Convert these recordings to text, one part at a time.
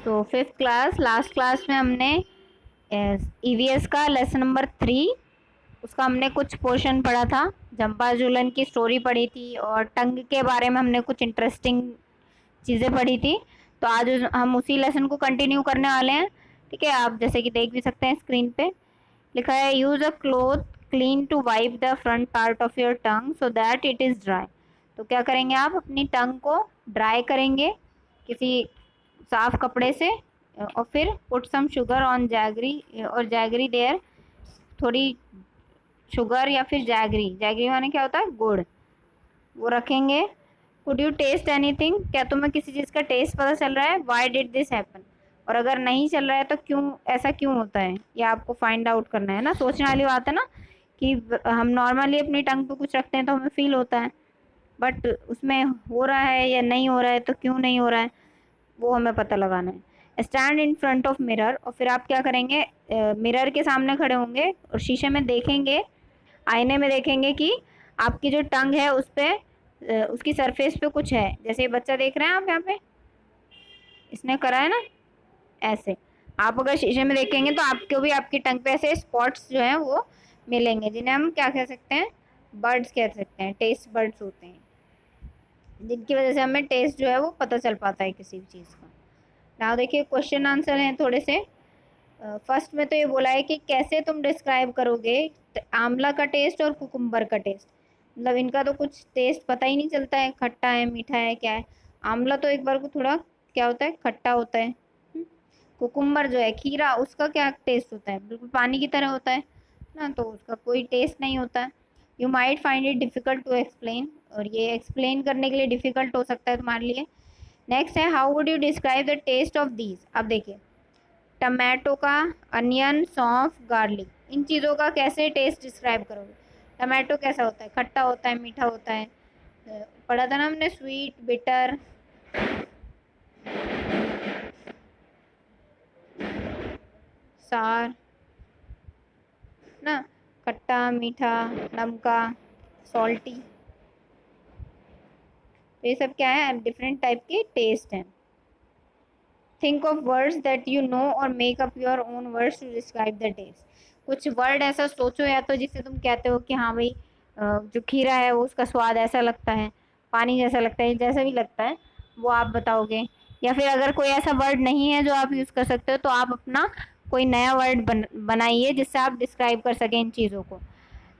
तो fifth class, last class में हमने ईवीएस का लेसन नंबर 3 उसका हमने कुछ पोर्शन पढ़ा था, जंपा जूलन की स्टोरी पढ़ी थी और टंग के बारे में हमने कुछ इंटरेस्टिंग चीज़ें पढ़ी थी। तो आज हम उसी लेसन को कंटिन्यू करने वाले हैं। ठीक है, आप जैसे कि देख भी सकते हैं स्क्रीन पे लिखा है use a cloth clean to wipe the front part of your tongue so that it is dry. तो क्या करेंगे, आप अपनी टंग को ड्राई करेंगे किसी साफ कपड़े से और फिर put some sugar on jaggery और जैगरी देयर, थोड़ी शुगर या फिर जैगरी, जैगरी माने क्या होता है, गुड़, वो रखेंगे। कुड यू टेस्ट एनीथिंग, क्या तुम्हें किसी चीज़ का टेस्ट पता चल रहा है, वाई डिड दिस हैपन, और अगर नहीं चल रहा है तो क्यों, ऐसा क्यों होता है, ये आपको फाइंड आउट करना है ना। सोचने वाली बात है ना कि हम नॉर्मली अपनी टंग पे कुछ रखते हैं तो हमें फील होता है, बट उसमें हो रहा है या नहीं हो रहा है तो क्यों नहीं हो रहा है, वो हमें पता लगाना है। Stand in front of mirror, और फिर आप क्या करेंगे, मिरर के सामने खड़े होंगे और शीशे में देखेंगे, आईने में देखेंगे कि आपकी जो टंग है उस पर उसकी सरफेस पे कुछ है। जैसे ये बच्चा देख रहे हैं आप यहाँ पे, इसने करा है ना ऐसे। आप अगर शीशे में देखेंगे तो आपको भी आपकी टंग पे ऐसे स्पॉट्स जो हैं वो मिलेंगे, जिन्हें हम क्या कह सकते हैं, बर्ड्स कह सकते हैं, टेस्ट बर्ड्स होते हैं, जिनकी वजह से हमें टेस्ट जो है वो पता चल पाता है किसी भी चीज़ का। नाउ देखिए क्वेश्चन आंसर हैं थोड़े से। फर्स्ट में तो ये बोला है कि कैसे तुम डिस्क्राइब करोगे आंवला का टेस्ट और कुकुम्बर का टेस्ट, मतलब इनका तो कुछ टेस्ट पता ही नहीं चलता है, खट्टा है मीठा है क्या है। आंवला तो एक बार को थोड़ा क्या होता है, खट्टा होता है। कुकुम्बर जो है खीरा, उसका क्या टेस्ट होता है, बिल्कुल पानी की तरह होता है ना, तो उसका कोई टेस्ट नहीं होता है। You might find it difficult to explain, और ये एक्सप्लेन करने के लिए डिफ़िकल्ट हो सकता है तुम्हारे लिए। नेक्स्ट है how would you describe the taste of these. अब देखिए टमाटो का, अनियन, सौंफ, गार्लिक, इन चीज़ों का कैसे टेस्ट डिस्क्राइब करोगे। टमाटो कैसा होता है, खट्टा होता है, मीठा होता है, पढ़ा था ना हमने, स्वीट, बिटर, सार ना, खट्टा, मीठा, नमका, सॉल्टी, तो ये सब क्या है, डिफरेंट टाइप के टेस्ट हैं। Think of words that you know और make up your own words to describe the test. कुछ वर्ड ऐसा सोचो या तो जिससे तुम कहते हो कि हाँ भाई जो खीरा है वो उसका स्वाद ऐसा लगता है, पानी जैसा लगता है, जैसा भी लगता है वो आप बताओगे। या फिर अगर कोई ऐसा वर्ड नहीं है जो आप यूज़ कर सकते हो तो आप अपना कोई नया वर्ड बनाइए जिससे आप डिस्क्राइब कर सकें इन चीज़ों को।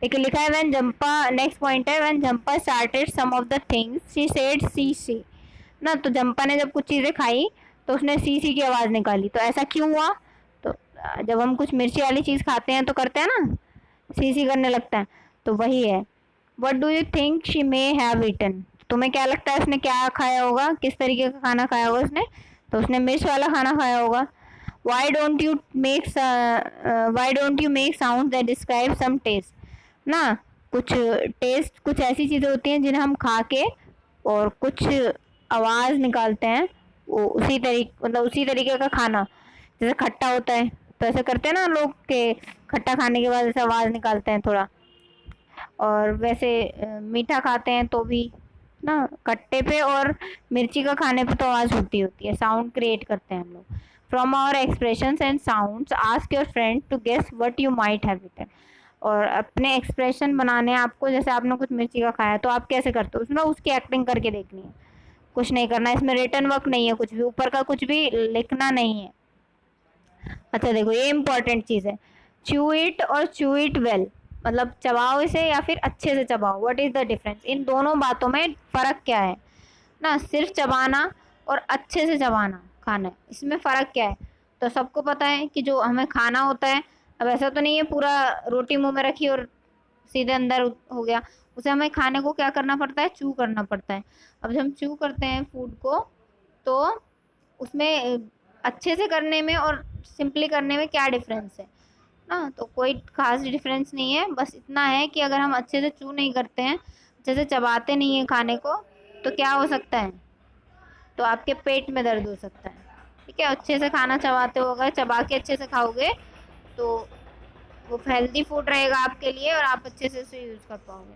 देखिए लिखा है व्हेन जंपा, नेक्स्ट पॉइंट है when Jhumpa started some of the things she said सी सी ना, तो जंपा ने जब कुछ चीज़ें खाई तो उसने सी सी की आवाज़ निकाली, तो ऐसा क्यों हुआ, तो जब हम कुछ मिर्ची वाली चीज़ खाते हैं तो करते हैं ना, सी सी करने लगता है, तो वही है। What do you think she may have eaten, तुम्हें क्या लगता है उसने क्या खाया होगा, किस तरीके का खाना खाया होगा उसने, तो उसने मिर्च वाला खाना खाया होगा। Why don't you make sound that describe some taste ना, कुछ टेस्ट, कुछ ऐसी चीज़ें होती हैं जिन्हें हम खा के और कुछ आवाज़ निकालते हैं, वो उसी तरीके, मतलब उसी तरीके का खाना, जैसे खट्टा होता है तो ऐसे करते हैं ना लोग के, खट्टा खाने के बाद ऐसे आवाज़ निकालते हैं थोड़ा, और वैसे मीठा खाते हैं तो भी ना, खट्टे पे और मिर्ची का खाने पे तो आवाज़ होती है, साउंड क्रिएट करते हैं हम लोग। From our expressions and sounds ask your friend to guess what you might have eaten, और अपने एक्सप्रेशन बनाने हैं आपको, जैसे आपने कुछ मिर्ची का खाया तो आप कैसे करते हो उसमें, उसकी एक्टिंग करके देखनी है, कुछ नहीं करना, इसमें रिटर्न वर्क नहीं है, कुछ भी ऊपर का कुछ भी लिखना नहीं है। अच्छा देखो ये इंपॉर्टेंट चीज़ है, च्यू इट और च्यू इट वेल, मतलब चबाओ इसे या फिर अच्छे से चबाओ, व्हाट इज़ द डिफरेंस, इन दोनों बातों में फ़र्क क्या है ना, सिर्फ चबाना और अच्छे से चबाना खाना, इसमें फ़र्क क्या है। तो सबको पता है कि जो हमें खाना होता है, अब ऐसा तो नहीं है पूरा रोटी मुंह में रखी और सीधे अंदर हो गया, उसे हमें खाने को क्या करना पड़ता है, चू करना पड़ता है। अब जब हम चू करते हैं फूड को तो उसमें अच्छे से करने में और सिंपली करने में क्या डिफरेंस है ना, तो कोई खास डिफरेंस नहीं है, बस इतना है कि अगर हम अच्छे से चू नहीं करते हैं, अच्छे से चबाते नहीं हैं खाने को, तो क्या हो सकता है, तो आपके पेट में दर्द हो सकता है। ठीक है, अच्छे से खाना चबाते हो, अगर चबा के अच्छे से खाओगे तो वो हेल्दी फूड रहेगा आपके लिए और आप अच्छे से उसे यूज़ कर पाओगे।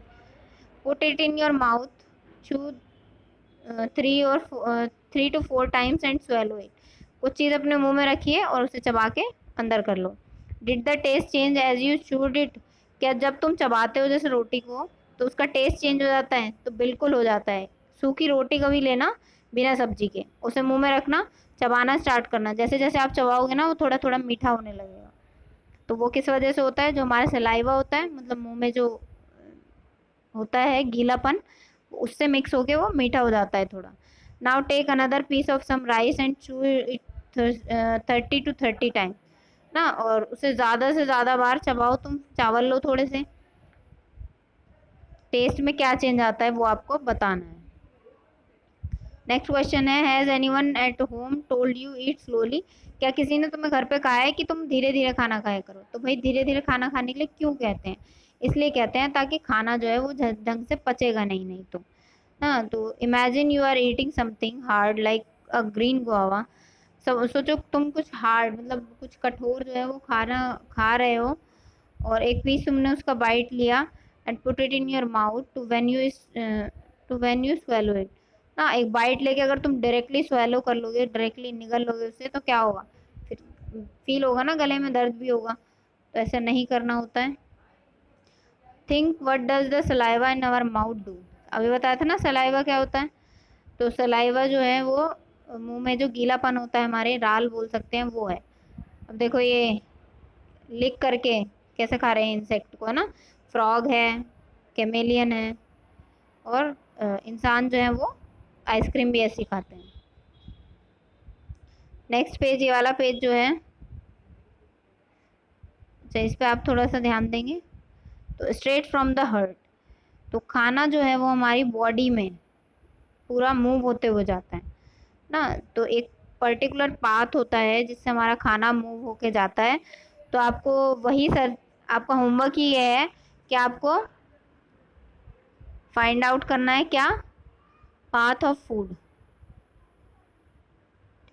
Put it in your mouth, चू 3 to 4 times and swallow it, कुछ चीज़ अपने मुंह में रखिए और उसे चबा के अंदर कर लो। Did the taste change as you chewed it? क्या जब तुम चबाते हो जैसे रोटी को तो उसका टेस्ट चेंज हो जाता है? तो बिल्कुल हो जाता है। सूखी रोटी कभी लेना बिना सब्जी के, उसे मुंह में रखना, चबाना स्टार्ट करना, जैसे जैसे आप चबाओगे ना वो थोड़ा थोड़ा मीठा होने लगेगा। तो वो किस वजह से होता है? जो हमारा सलाइवा होता है, मतलब मुंह में जो होता है गीलापन, उससे मिक्स होके वो मीठा हो जाता है थोड़ा। Now take another piece of some rice and chew it 30 to 30 time ना, और उसे ज़्यादा से ज़्यादा बार चबाओ। तुम चावल लो थोड़े से, टेस्ट में क्या चेंज आता है वो आपको बताना है। नेक्स्ट क्वेश्चन है, has anyone at home told you eat slowly? क्या किसी ने तुम्हें घर पे कहा है कि तुम धीरे धीरे खाना खाया करो? तो भाई धीरे धीरे खाना खाने के लिए क्यों कहते हैं? इसलिए कहते हैं ताकि खाना जो है वो ढंग से पचेगा नहीं, नहीं तो। हाँ, तो imagine you are eating something hard like a green guava. सब सोचो तुम कुछ हार्ड, मतलब कुछ कठोर जो है वो खाना खा रहे हो, और एक पीस तुमने उसका बाइट लिया and put it in your mouth to when you swallow it ना। एक बाइट लेके अगर तुम डायरेक्टली स्वेलो कर लोगे, डायरेक्टली निगल लोगे उससे, तो क्या होगा? फिर फील होगा ना, गले में दर्द भी होगा। तो ऐसा नहीं करना होता है। Think what does the saliva in our mouth do? अभी बताया था ना सलाइवा क्या होता है। तो सलाइवा जो है वो मुंह में जो गीलापन होता है, हमारे राल बोल सकते हैं, वो है। अब देखो ये लिख करके कैसे खा रहे हैं इंसेक्ट को, है ना। फ्रॉग है, कैमेलियन है, और इंसान जो है वो आइसक्रीम भी ऐसी खाते हैं। नेक्स्ट पेज, ये वाला पेज जो है, अच्छा इस पे आप थोड़ा सा ध्यान देंगे। तो स्ट्रेट फ्रॉम द हार्ट, तो खाना जो है वो हमारी बॉडी में पूरा मूव होते हुए जाता है ना। तो एक पर्टिकुलर पाथ होता है जिससे हमारा खाना मूव होके जाता है। तो आपको वही सर, आपका होमवर्क ही ये है कि आपको फाइंड आउट करना है क्या? Path of food.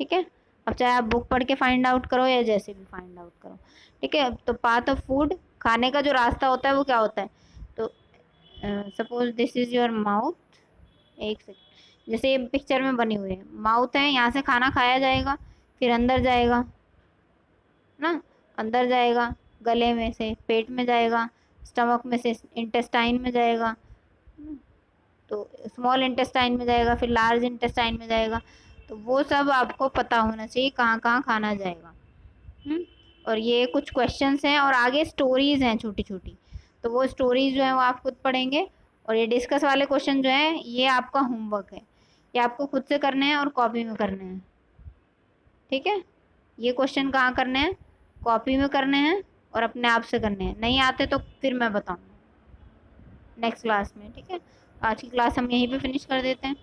ठीक है, अब चाहे आप बुक पढ़ के फाइंड आउट करो या जैसे भी फाइंड आउट करो। ठीक है, तो पाथ ऑफ फूड, खाने का जो रास्ता होता है वो क्या होता है? तो suppose this is your mouth. एक सेकेंड, जैसे ये पिक्चर में बनी हुई है, माउथ है, यहाँ से खाना खाया जाएगा, फिर अंदर जाएगा ना, अंदर जाएगा, गले में से पेट में जाएगा, स्टमक में से इंटेस्टाइन में जाएगा, तो स्मॉल इंटेस्टाइन में जाएगा, फिर लार्ज इंटेस्टाइन में जाएगा। तो वो सब आपको पता होना चाहिए कहाँ कहाँ खाना जाएगा। और ये कुछ क्वेश्चंस हैं और आगे स्टोरीज हैं छोटी छोटी, तो वो स्टोरीज जो है वो आप खुद पढ़ेंगे। और ये डिस्कस वाले क्वेश्चन जो है ये आपका होमवर्क है, ये आपको खुद से करने हैं और कॉपी में करने हैं। ठीक है, ये क्वेश्चन कहाँ करने हैं? कॉपी में करने हैं और अपने आप से करने हैं। नहीं आते तो फिर मैं बताऊँगी नेक्स्ट क्लास में। ठीक है, आज की क्लास हम यहीं पे फिनिश कर देते हैं।